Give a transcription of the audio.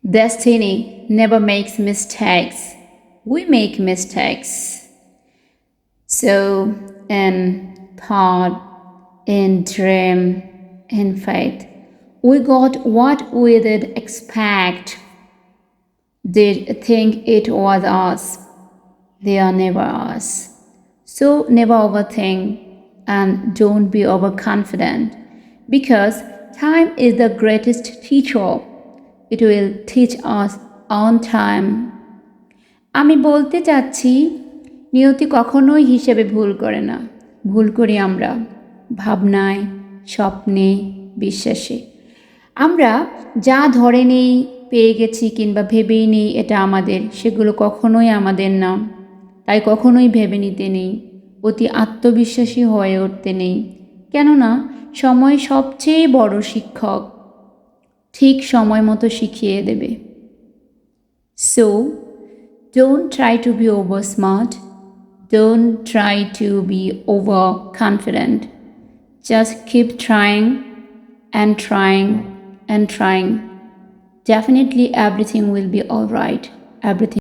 Destiny never makes mistakes. We make mistakes. So, in thought, in dream, in faith, we got what we did expect, did think it was us. They are never us. So never overthink and don't be overconfident because time is the greatest teacher. It will teach us on time. আমি বলতে চাচ্ছি নিয়তি কখনোই হিসেবে ভুল করে না। ভুল করি আমরা ভাবনায়, স্বপ্নে, বিশ্বাসে। আমরা যা ধরে নেই পেয়ে গেছি কিংবা ভেবেই নেই এটা আমাদের, সেগুলো কখনোই আমাদের না। তাই কখনোই ভেবে নিতে নেই, অতি আত্মবিশ্বাসী হয়ে উঠতে নেই। কেননা সময় সবচেয়ে বড় শিক্ষক, ঠিক সময় মতো শিখিয়ে দেবে। So don't try to be over smart, don't try to be over confident, just keep trying and trying and trying. Definitely everything will be all right. Everything